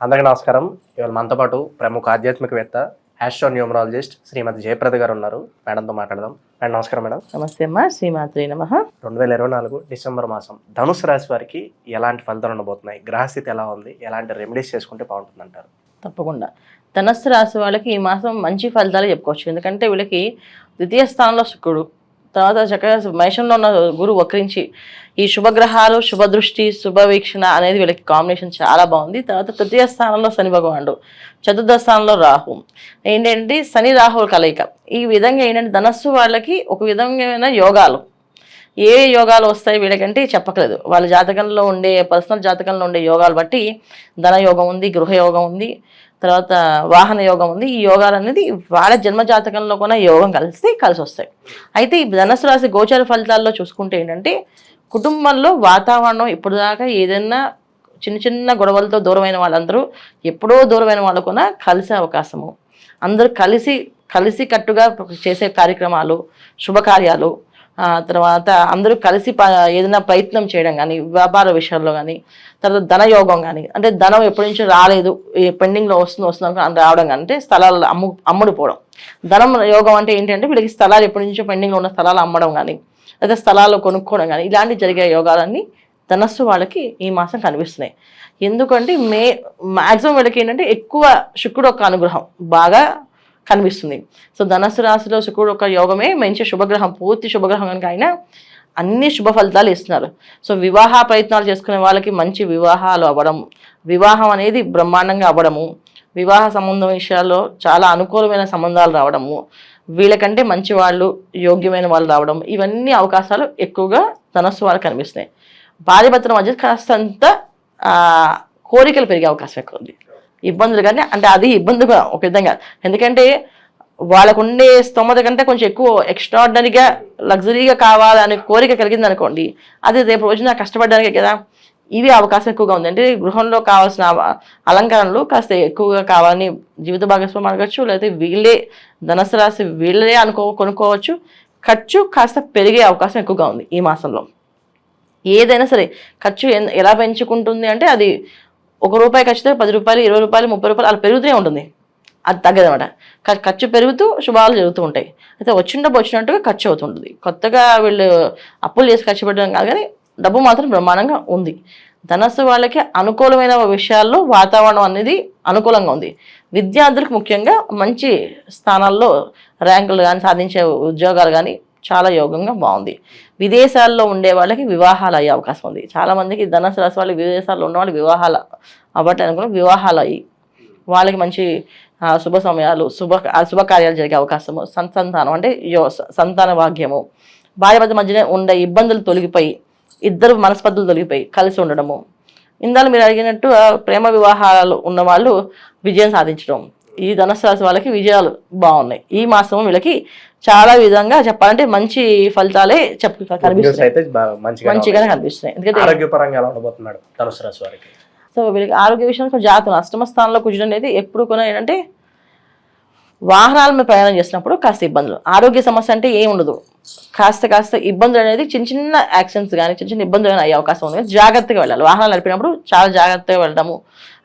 అందరికీ నమస్కారం. ఇవాళ మనతో పాటు ప్రముఖ ఆధ్యాత్మికవేత్త ఆస్ట్రోన్యూమరాలజిస్ట్ శ్రీమతి జయప్రద గారు ఉన్నారు. మేడంతో మాట్లాడదాం. మేడం నమస్కారం. మేడం నమస్తే అమ్మా. శ్రీమాత్రే నమః. 2024 డిసెంబర్ మాసం ధనుసు రాశి వారికి ఎలాంటి ఫలితాలు ఉండబోతున్నాయి? గ్రహస్థితి ఎలా ఉంది? ఎలాంటి రెమెడీస్ చేసుకుంటే బాగుంటుంది అంటారు? తప్పకుండా ధనస్సు రాశి వాళ్ళకి ఈ మాసం మంచి ఫలితాలు చెప్పుకోవచ్చు. ఎందుకంటే వీళ్ళకి ద్వితీయ స్థానంలో శుక్రుడు, తర్వాత చక్కగా మేషంలో ఉన్న గురువు వక్రించి ఈ శుభగ్రహాలు, శుభదృష్టి, శుభవీక్షణ అనేది వీళ్ళకి కాంబినేషన్ చాలా బాగుంది. తర్వాత తృతీయ స్థానంలో శని భగవానుడు, చతుర్థ స్థానంలో రాహు. ఏంటంటే శని రాహుల కలయిక. ఈ విధంగా ఏంటంటే ధనస్సు వాళ్ళకి ఒక విధమైన యోగాలు, ఏ యోగాలు వస్తాయి వీళ్ళకంటే చెప్పకలేదు. వాళ్ళ జాతకంలో ఉండే పర్సనల్ జాతకంలో ఉండే యోగాలు బట్టి ధన యోగం ఉంది, గృహ యోగం ఉంది, తర్వాత వాహన యోగం ఉంది. ఈ యోగాలు అనేది వాళ్ళ జన్మ జాతకంలో కూడా యోగం కలిసి వస్తాయి. అయితే ఈ ధనుసు రాశి గోచర ఫలితాల్లో చూసుకుంటే ఏంటంటే కుటుంబంలో వాతావరణం ఇప్పుడు దాకా ఏదైనా చిన్న చిన్న గొడవలతో దూరమైన వాళ్ళందరూ ఎప్పుడో దూరమైన వాళ్ళు కూడా కలిసే అవకాశము, అందరూ కలిసి కట్టుగా చేసే కార్యక్రమాలు, శుభకార్యాలు, తర్వాత అందరూ కలిసి ఏదైనా ప్రయత్నం చేయడం కానీ, వ్యాపార విషయాల్లో కానీ, తర్వాత ధనయోగం కానీ, అంటే ధనం ఎప్పటి నుంచో రాలేదు, పెండింగ్లో వస్తుంది రావడం కానీ, అంటే స్థలాలు అమ్ముడుపోవడం. ధనం యోగం అంటే ఏంటంటే వీళ్ళకి స్థలాలు ఎప్పటి నుంచో పెండింగ్లో ఉన్న స్థలాలు అమ్మడం కానీ, లేదా స్థలాలు కొనుక్కోవడం కానీ, ఇలాంటి జరిగే యోగాలన్నీ ధనస్సు వాళ్ళకి ఈ మాసం కనిపిస్తున్నాయి. ఎందుకంటే మ్యాక్సిమం వీళ్ళకి ఏంటంటే ఎక్కువ శుక్రుడు యొక్క అనుగ్రహం బాగా కనిపిస్తుంది. సో ధనస్సు రాశిలో శుక్రుడు ఒక యోగమే మంచి శుభగ్రహం, పూర్తి శుభగ్రహం కనుక ఆయన అన్ని శుభ ఫలితాలు ఇస్తున్నారు. సో వివాహ ప్రయత్నాలు చేసుకునే వాళ్ళకి మంచి వివాహాలు అవ్వడం, వివాహం అనేది బ్రహ్మాండంగా అవ్వడము, వివాహ సంబంధం విషయాల్లో చాలా అనుకూలమైన సంబంధాలు రావడము, వీళ్ళకంటే మంచి వాళ్ళు, యోగ్యమైన వాళ్ళు రావడం, ఇవన్నీ అవకాశాలు ఎక్కువగా ధనస్సు వాళ్ళకి కనిపిస్తున్నాయి. భార్యాభర్తల మధ్య కాస్తంత కోరికలు పెరిగే అవకాశం ఎక్కువ ఉంది. ఇబ్బందులు కానీ అంటే అది ఇబ్బందిగా ఒక విధంగా, ఎందుకంటే వాళ్ళకు ఉండే స్తోమత కంటే కొంచెం ఎక్కువ ఎక్స్ట్రాడినరీగా లగ్జరీగా కావాలనే కోరిక కలిగింది అనుకోండి, అది రేపు రోజున కష్టపడడానికే కదా. ఇవి అవకాశం ఎక్కువగా ఉంది. అంటే గృహంలో కావాల్సిన అలంకరణలు కాస్త ఎక్కువగా కావాలని జీవిత భాగస్వామి అడగచ్చు, లేకపోతే వీళ్ళే ధనస్సు రాశి వీళ్ళే కొనుక్కోవచ్చు. ఖర్చు కాస్త పెరిగే అవకాశం ఎక్కువగా ఉంది ఈ మాసంలో. ఏదైనా సరే ఖర్చు ఎలా పెంచుకుంటుంది అంటే అది ₹1 ఖర్చుతో 10 రూపాయలు, 20 రూపాయలు, 30 రూపాయలు అలా పెరుగుతూనే ఉంటుంది. అది తగ్గదనమాట. ఖర్చు పెరుగుతూ శుభాలు జరుగుతూ ఉంటాయి. అయితే వచ్చినట్టుగా ఖర్చు అవుతుంటుంది. కొత్తగా వీళ్ళు అప్పులు చేసి ఖర్చు పెట్టడం కాదు, కానీ డబ్బు మాత్రం బ్రహ్మాండంగా ఉంది. ధనస్సు వాళ్ళకి అనుకూలమైన విషయాల్లో వాతావరణం అనేది అనుకూలంగా ఉంది. విద్యార్థులకు ముఖ్యంగా మంచి స్థానాల్లో ర్యాంకులు కానీ, సాధించే ఉద్యోగాలు కానీ చాలా యోగంగా బాగుంది. విదేశాల్లో ఉండే వాళ్ళకి వివాహాలు అయ్యే అవకాశం ఉంది. చాలామందికి ధనస్సు రాశి వాళ్ళకి విదేశాల్లో ఉన్న వాళ్ళు వివాహాలు అవ్వటానికి కూడా వివాహాలు అయ్యి వాళ్ళకి మంచి శుభ సమయాలు, శుభకార్యాలు జరిగే అవకాశము, సంతానం అంటే సంతాన భాగ్యము, భార్యాభర్త మధ్యనే ఉండే ఇబ్బందులు తొలగిపోయి ఇద్దరు మనస్పర్ధలు తొలగిపోయి కలిసి ఉండడము. ఇందాక మీరు అడిగినట్టు ప్రేమ వివాహాలు ఉన్న వాళ్ళు విజయం సాధించడం, ఈ ధనుసు రాశి వాళ్ళకి విజయాలు బాగున్నాయి. ఈ మాసం వీళ్ళకి చాలా విధంగా చెప్పాలంటే మంచి ఫలితాలే కనిపిస్తున్నాయి, మంచిగానే కనిపిస్తున్నాయి. ఎందుకంటే ఆరోగ్యపరంగా ఎలా ఉండబోతున్నాడు ధనుసు రాశి వారికి? సో వీళ్ళకి ఆరోగ్య విషయంలో జాతకం అష్టమ స్థానంలో కుజుడు అనేది ఎప్పుడు కూడా ఏంటంటే వాహనాల మీద ప్రయాణం చేసినప్పుడు కాస్త ఇబ్బందులు, ఆరోగ్య సమస్య అంటే ఏం ఉండదు, కాస్త ఇబ్బందులు అనేది చిన్న చిన్న యాక్సిడెంట్స్ కానీ చిన్న చిన్న ఇబ్బందులు కానీ అయ్యే అవకాశం ఉంది. జాగ్రత్తగా వెళ్ళాలి. వాహనాలు నడిపినప్పుడు చాలా జాగ్రత్తగా వెళ్ళడము,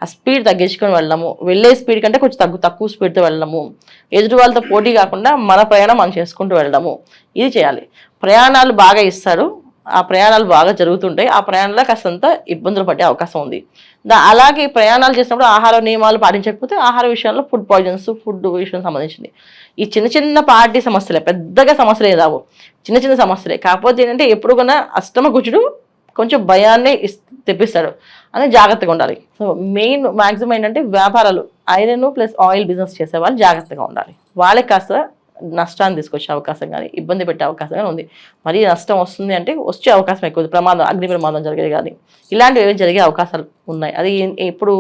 ఆ స్పీడ్ తగ్గించుకొని వెళ్ళడము, వెళ్ళే స్పీడ్ కంటే కొంచెం తక్కువ స్పీడ్తో వెళ్ళడము, ఎదుటి వాళ్ళతో పోటీ కాకుండా మన ప్రయాణం మనం చేసుకుంటూ వెళ్ళడము, ఇది చేయాలి. ప్రయాణాలు బాగా ఇస్తారు, ఆ ప్రయాణాలు బాగా జరుగుతుంటాయి. ఆ ప్రయాణంలో కాస్తంత ఇబ్బందులు పడే అవకాశం ఉంది. అలాగే ప్రయాణాలు చేసినప్పుడు ఆహార నియమాలు పాటించకపోతే ఆహార విషయంలో ఫుడ్ పాయిజన్స్, ఫుడ్ విషయం సంబంధించింది. ఈ చిన్న పార్టీ సమస్యలే, పెద్దగా సమస్యలే రావు, చిన్న సమస్యలే. కాకపోతే ఏంటంటే ఎప్పుడు కూడా అష్టమ కుజుడు కొంచెం భయాన్ని తెప్పిస్తాడు అని జాగ్రత్తగా ఉండాలి. సో మెయిన్ మ్యాక్సిమం ఏంటంటే వ్యాపారాలు, ఐరన్ ప్లస్ ఆయిల్ బిజినెస్ చేసే వాళ్ళు జాగ్రత్తగా ఉండాలి. వాళ్ళకి కాస్త నష్టాన్ని తీసుకొచ్చే అవకాశం కానీ ఇబ్బంది పెట్టే అవకాశం కానీ ఉంది. మరీ నష్టం వస్తుంది అంటే వచ్చే అవకాశం ఎక్కువ, ప్రమాదం, అగ్ని ప్రమాదం జరిగేది కానీ ఇలాంటివి ఏవి జరిగే అవకాశాలు ఉన్నాయి. అది ఎప్పుడు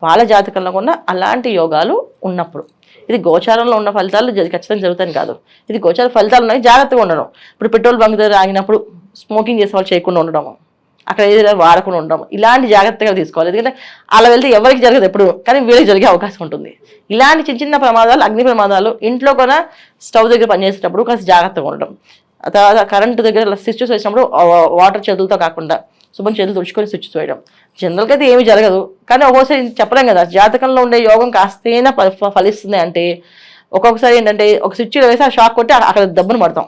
వాళ్ళ జాతకంలో కూడా అలాంటి యోగాలు ఉన్నప్పుడు. ఇది గోచారంలో ఉన్న ఫలితాలు ఖచ్చితంగా జరుగుతాయి కాదు, ఇది గోచార ఫలితాలు ఉన్నాయి. జాగ్రత్తగా ఉండడం. ఇప్పుడు పెట్రోల్ బంక్ దగ్గర ఆగినప్పుడు స్మోకింగ్ చేసే వాళ్ళు చేయకుండా ఉండడం, అక్కడ ఏదైనా వాడకుండా ఉండడం, ఇలాంటి జాగ్రత్తగా తీసుకోవాలి. ఎందుకంటే అలా వెళ్తే ఎవరికి జరగదు ఎప్పుడు, కానీ వీళ్ళకి జరిగే అవకాశం ఉంటుంది. ఇలాంటి చిన్న ప్రమాదాలు, అగ్ని ప్రమాదాలు ఇంట్లో కూడా స్టవ్ దగ్గర పనిచేసేటప్పుడు కాస్త జాగ్రత్తగా ఉండడం. తర్వాత కరెంటు దగ్గర స్విచ్చెస్ వేసినప్పుడు వాటర్ చేతులతో కాకుండా శుభ్రం చేతులు తుడుచుకొని స్విచ్ వేయడం. జనరల్గా అయితే ఏమీ జరగదు, కానీ ఒక్కోసారి చెప్పలేం కదా, జాతకంలో ఉండే యోగం కాస్తేనా ఫలిస్తుంది అంటే ఒక్కొక్కసారి ఏంటంటే ఒక స్విచ్ వేసి ఆ షాక్ కొట్టి అక్కడ దెబ్బను పడతాం.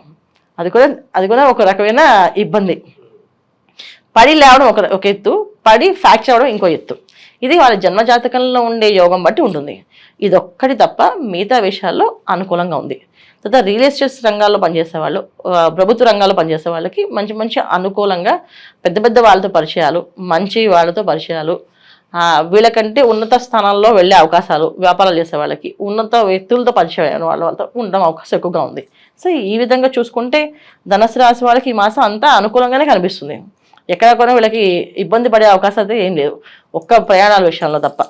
అది కూడా ఒక రకమైన ఇబ్బంది. పడి లేవడం ఒక ఎత్తు, పడి ఫ్రాక్చర్ అవ్వడం ఇంకో ఎత్తు. ఇది వాళ్ళ జన్మజాతకంలో ఉండే యోగం బట్టి ఉంటుంది. ఇది ఒక్కటి తప్ప మిగతా విషయాల్లో అనుకూలంగా ఉంది. తర్వాత రియల్ ఎస్టేట్స్ రంగాల్లో పనిచేసే వాళ్ళు, ప్రభుత్వ రంగాల్లో పనిచేసే వాళ్ళకి మంచి మంచి అనుకూలంగా పెద్ద పెద్ద వాళ్ళతో పరిచయాలు, మంచి వాళ్ళతో పరిచయాలు, వీళ్ళకంటే ఉన్నత స్థానాల్లో వెళ్ళే అవకాశాలు, వ్యాపారాలు చేసే వాళ్ళకి ఉన్నత వ్యక్తులతో పరిచయం వాళ్ళతో ఉండడం అవకాశం ఎక్కువగా ఉంది. సో ఈ విధంగా చూసుకుంటే ధనుసు రాశి వాళ్ళకి ఈ మాసం అంతా అనుకూలంగానే కనిపిస్తుంది. ఎక్కడ కూడా వీళ్ళకి ఇబ్బంది పడే అవకాశం అయితే ఏం లేదు, ఒక్క ప్రయాణాల విషయంలో తప్ప.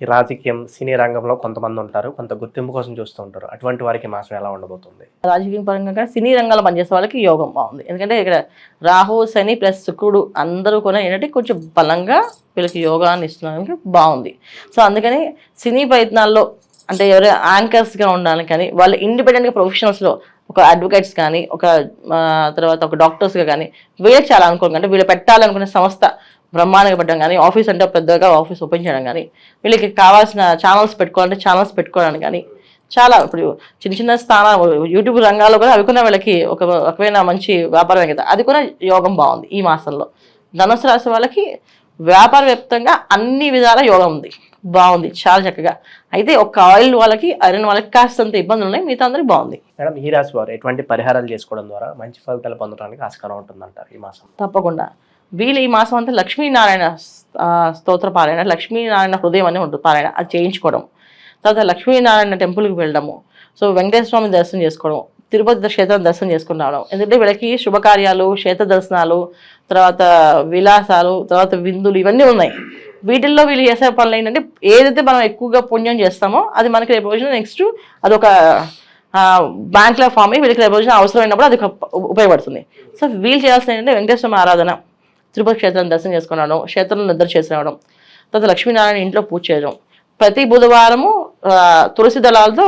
ఈ రాజకీయం, సినీ రంగంలో కొంతమంది ఉంటారు, కొంత గుర్తింపు కోసం చూస్తూ ఉంటారు. అటువంటి వారికి మాసం ఎలా ఉండబోతుంది? రాజకీయ పరంగా కానీ సినీ రంగంలో పనిచేసే వాళ్ళకి యోగం బాగుంది. ఎందుకంటే ఇక్కడ రాహు, శని ప్లస్ శుక్రుడు అందరూ కూడా ఏంటంటే కొంచెం బలంగా వీళ్ళకి యోగాన్ని ఇస్తున్నారు, బాగుంది. సో అందుకని సినీ ప్రయత్నాల్లో అంటే ఎవరు యాంకర్స్గా ఉండాలని కానీ, వాళ్ళు ఇండిపెండెంట్గా ప్రొఫెషనల్స్లో ఒక అడ్వకేట్స్ కానీ, తర్వాత ఒక డాక్టర్స్గా కానీ వీళ్ళకి చాలా అనుకూలంగా, అంటే వీళ్ళు పెట్టాలనుకునే సంస్థ బ్రహ్మాండంగా పెట్టడం కానీ, ఆఫీస్ అంటే పెద్దగా ఆఫీస్ ఓపెన్ చేయడం కానీ, వీళ్ళకి కావాల్సిన ఛానల్స్ పెట్టుకోవాలంటే ఛానల్స్ పెట్టుకోవడానికి కానీ చాలా, ఇప్పుడు చిన్న చిన్న స్థానాలు యూట్యూబ్ రంగాల్లో కూడా అవి కూడా వీళ్ళకి ఒక రకమైన మంచి వ్యాపారమే కదా, అది కూడా యోగం బాగుంది ఈ మాసంలో. ధనుసు రాశి వాళ్ళకి వ్యాపార వ్యాప్తంగా అన్ని విధాల యోగం ఉంది, బాగుంది, చాలా చక్కగా. అయితే ఒక ఆయిల్ వాళ్ళకి, ఐరన్ వాళ్ళకి కాస్తంత ఇబ్బందులు ఉన్నాయి, మిగతా అందరికి బాగుంది. మేడం, ఈ రాశి వారు ఎటువంటి పరిహారాలు చేసుకోవడం ద్వారా మంచి ఫలితాలు పొందడానికి ఆస్కారం ఉంటుందంటారు ఈ మాసం? తప్పకుండా వీళ్ళు ఈ మాసం అంతా లక్ష్మీనారాయణ స్తోత్ర పారాయణ, లక్ష్మీనారాయణ హృదయం అని ఉంటుంది పారాయణ, అది చేయించుకోవడం. తర్వాత లక్ష్మీనారాయణ టెంపుల్కి వెళ్ళడము, సో వెంకటేశ్వర స్వామి దర్శనం చేసుకోవడం, తిరుపతి క్షేత్రం దర్శనం చేసుకుని రావడం. ఎందుకంటే వీళ్ళకి శుభకార్యాలు, క్షేత్ర దర్శనాలు, తర్వాత విలాసాలు, తర్వాత విందులు ఇవన్నీ ఉన్నాయి. వీటిల్లో వీళ్ళు చేసే పనులు ఏంటంటే ఏదైతే మనం ఎక్కువగా పుణ్యం చేస్తామో అది మనకి రేపు రోజున నెక్స్ట్ అదొక బ్యాంక్లో ఫామ్ అయ్యి వీళ్ళకి రేపు రోజున అవసరమైనప్పుడు అది ఉపయోగపడుతుంది. సో వీళ్ళు చేయాల్సిన ఏంటంటే వెంకటేశ్వర ఆరాధన, తిరుపతి క్షేత్రం దర్శనం చేసుకున్నాను, క్షేత్రంలో నిద్ర చేసి రావడం, తర్వాత లక్ష్మీనారాయణ ఇంట్లో పూజ చేయడం, ప్రతి బుధవారము తులసి దళాలతో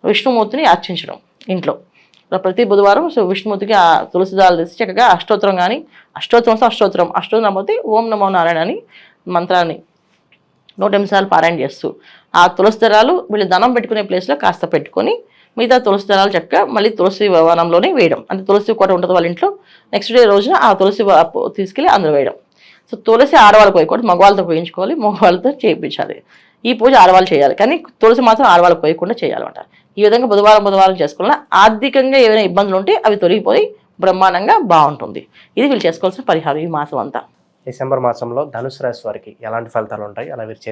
విష్ణుమూర్తిని అర్చించడం ఇంట్లో. ప్రతి బుధవారం విష్ణుమూర్తికి ఆ తులసి దళాలు తీసి చక్కగా అష్టోత్తరం కానీ, అష్టోత్తరం పోతే ఓం నమో నారాయణ అని మంత్రాన్ని 108 సార్లు పారాయణ చేస్తూ ఆ తులసి దళాలు వీళ్ళు ధనం పెట్టుకునే ప్లేస్లో కాస్త పెట్టుకొని మిగతా తులసి దళాలు చక్కగా మళ్ళీ తులసి వనంలోనే వేయడం. అంటే తులసి కోట ఉంటుంది వాళ్ళ ఇంట్లో, నెక్స్ట్ డే రోజున ఆ తులసి తీసుకెళ్ళి అందులో వేయడం. సో తులసి ఆడవాళ్ళకి పోయకూడదు, మగవాళ్ళతో పోయించుకోవాలి, మగవాళ్ళతో చేయించాలి. ఈ పూజ ఆడవాళ్ళు చేయాలి, కానీ తులసి మాత్రం ఆడవాళ్ళకి పోయకుండా చేయాలన్నమాట. ఈ విధంగా బుధవారం చేసుకోవాలన్నా ఆర్థికంగా ఏమైనా ఇబ్బందులు ఉంటే అవి తొలగిపోయి బ్రహ్మాండంగా బాగుంటుంది. ఇది వీళ్ళు చేసుకోవాల్సిన పరిహారం ఈ మాసం అంతా. డిసెంబర్ మాసంలో ధనుసు రాశి వారికి ఎలాంటి ఫలితాలు ఉంటాయి, అలా వీరు